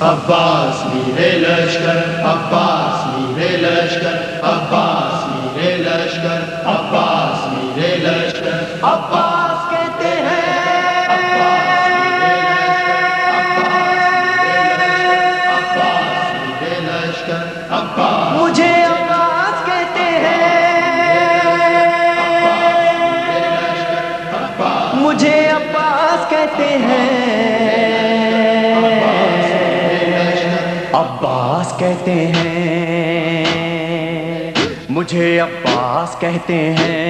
عباس میرے لشکر، عباس میرے لشکر، عباس میرے لشکر، عباس میرے لشکر، عباس کہتے ہیں، عباس میرے لشکر، عباس مجھے عباس کہتے ہیں، مجھے عباس کہتے ہیں، عباس کہتے ہیں، مجھے عباس کہتے ہیں،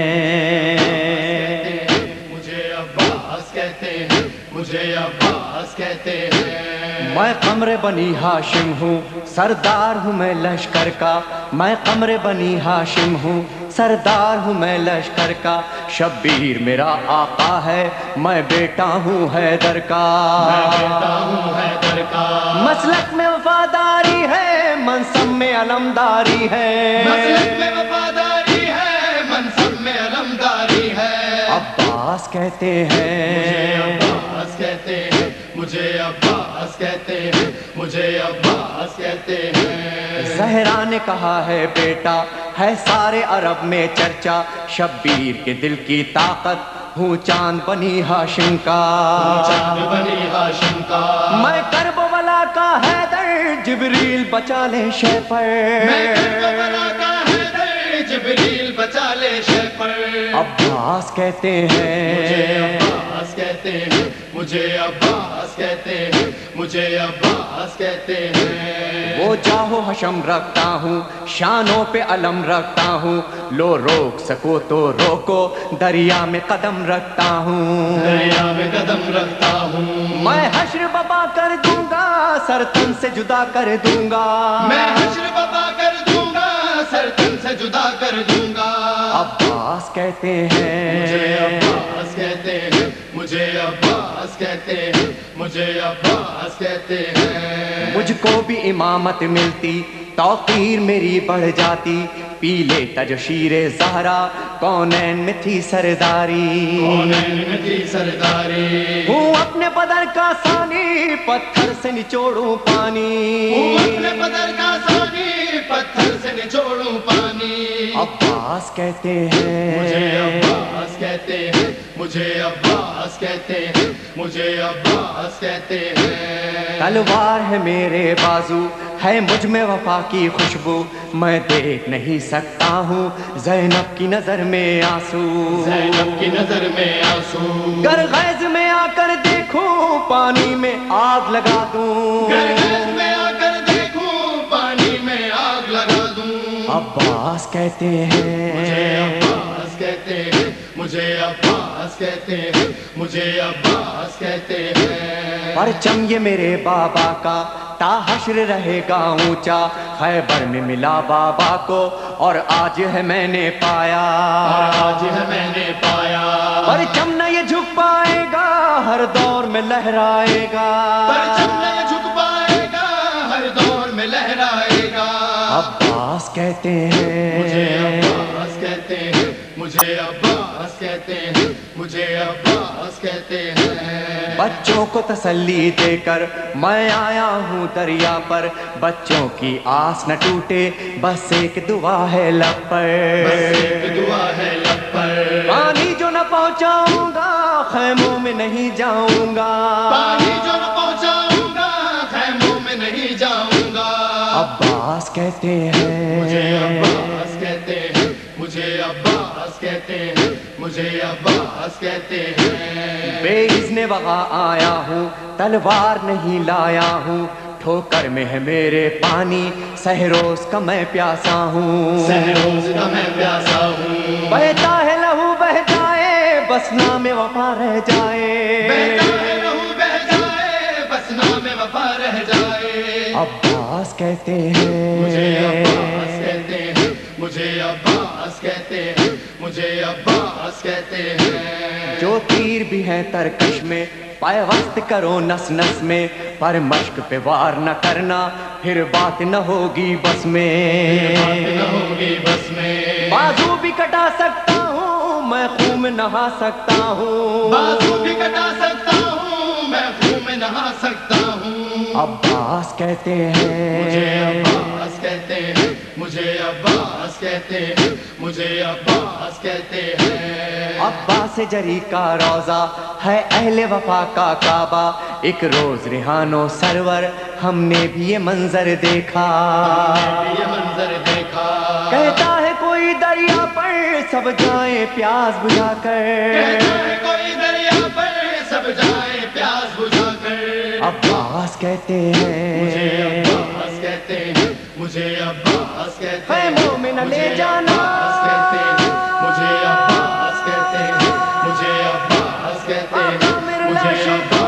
مجھے عباس کہتے ہیں، مجھے عباس کہتے ہیں۔ میں قمر بنی ہاشم ہوں، سردار ہوں میں لشکر کا، میں قمر بنی ہاشم ہوں، سردار ہوں میں لشکر کا، شبیر میرا آقا ہے، میں بیٹا ہوں حیدر کا، میں بیٹا ہوں حیدر کا، مسلک میں وفاداری ہے، منصب میں علمداری ہے، مسلک میں وفاداری ہے، منصب میں علمداری ہے، عباس کہتے ہیں، مجھے عباس کہتے ہیں، مجھے عباس کہتے ہیں، مجھے عباس کہتے ہیں۔ زہرا نے کہا ہے بیٹا ہے سارے عرب میں چرچا، شبیر کے دل کی طاقت ہوں چاند بنی ہاشم کا، چاند بنی ہاشم کا، میں کربلا کا حیدر، جبریل بچا لے شے پر، میں کربلا کا حیدر، جبریل بچا لے شے پر، عباس کہتے ہیں، مجھے عباس کہتے ہیں، مجھے عباس کہتے ہیں، مجھے عباس کہتے ہیں۔ وہ جاہو حشم رکھتا ہوں، شانوں پہ علم رکھتا ہوں، لو روک سکو تو روکو، دریا میں قدم رکھتا ہوں، دریا میں قدم رکھتا ہوں، میں حشر بپا کر دوں گا، سر تن سے جدا کر دوں گا، میں حشر بپا کر دوں گا، سر تن سے جدا کر دوں گا، عباس کہتے ہیں، مجھے عباس کہتے ہیں، مجھے عباس کہتے ہیں، مجھے عباس کہتے ہیں۔ مجھ کو بھی امامت ملتی، توقیر میری بڑھ جاتی، پی لیتا جو شیر زہرا، کونین میں تھی سرداری، کونین میں تھی سرداری، ہوں اپنے بدر کا ثانی، پتھر سے نچوڑوں پانی، ہوں اپنے بدر کا ثانی، پتھر سے نچوڑوں پانی، عباس کہتے ہیں، مجھے عباس کہتے ہیں، مجھے عباس کہتے ہیں، مجھے عباس کہتے ہیں۔ تلوار ہے میرے بازو، ہے مجھ میں وفا کی خوشبو، میں دیکھ نہیں سکتا ہوں زینب کی نظر میں آنسو، زینب کی نظر میں آنسو، گر غیظ میں آ کر دیکھوں پانی میں آگ لگا دوں، گر غیظ میں آ کر دیکھوں پانی میں آگ لگا دوں، عباس کہتے ہیں، مجھے عباس کہتے ہیں، مجھے عباس کہتے ہیں، مجھے عباس کہتے ہیں۔ پرچم یہ میرے بابا کا تا حشر رہے گا اونچا، خیبر میں ملا بابا کو اور آج ہے میں نے پایا، اور آج ہے میں نے پایا، پرچم نہ یہ جھک پائے گا، ہر دور میں لہرائے گا، پرچم نہ یہ جھک پائے گا، ہر دور میں لہرائے گا، عباس کہتے ہیں، مجھے عباس کہتے ہیں، مجھے عباس کہتے ہیں، مجھے عباس کہتے ہیں۔ بچوں کو تسلی دے کر میں آیا ہوں دریا پر، بچوں کی آس نہ ٹوٹے، بس ایک دعا ہے لب پر، بس ایک دعا ہے لب پر، پانی جو نہ پہنچاؤں گا خیموں میں نہیں جاؤں گا، پانی جو نہ پہنچاؤں گا خیموں میں نہیں جاؤں گا، عباس کہتے ہیں، مجھے عباس کہتے ہیں، مجھے عباس کہتے ہیں، مجھے عباس کہتے ہیں۔ بے اذن وغا آیا ہوں، تلوار نہیں لایا ہوں، ٹھوکر میں ہے میرے پانی، سہروز کا میں پیاسا ہوں، سہروز کا میں پیاسا ہوں، بہتا ہے لہو بہ جائے، بس نام وفا رہ جائے، بہتا ہے لہو بہ جائے، بس نام وفا رہ جائے، عباس کہتے ہیں، مجھے عباس کہتے ہیں، مجھے عباس کہتے ہیں، مجھے عباس کہتے ہیں۔ جو تیر بھی ہیں ترکش میں پیوست کرو نس نس میں، پر مشق پہ وار نہ کرنا، پھر بات نہ ہوگی بس میں، بات نہ ہوگی بس میں، بازو بھی کٹا سکتا ہوں میں خون میں نہا سکتا ہوں، بازو بھی کٹا سکتا ہوں میں خون میں نہا سکتا ہوں، عباس کہتے ہیں، مجھے عباس کہتے ہیں، مجھے عباس کہتے ہیں، مجھے عباس کہتے ہیں۔ عباس جری کا روضہ ہے اہل وفا کا کعبہ، ایک روز ریحان و سرور ہم نے بھی یہ منظر دیکھا، یہ منظر دیکھا، کہتا ہے کوئی دریا پر سب جائیں پیاس بجھا کر، کہتا ہے کوئی دریا پر سب جائے پیاس بجھا کر۔ عباس کہتے مجھے ہیں، عباس کہتے ہیں، مجھے عباس کہتے ہیں، خیموں میں نہ لے جانا، عباس کہتے ہیں، مجھے عباس کہتے ہیں، مجھے عباس کہتے ہیں، آقا میرے مجھے لاشیں عباس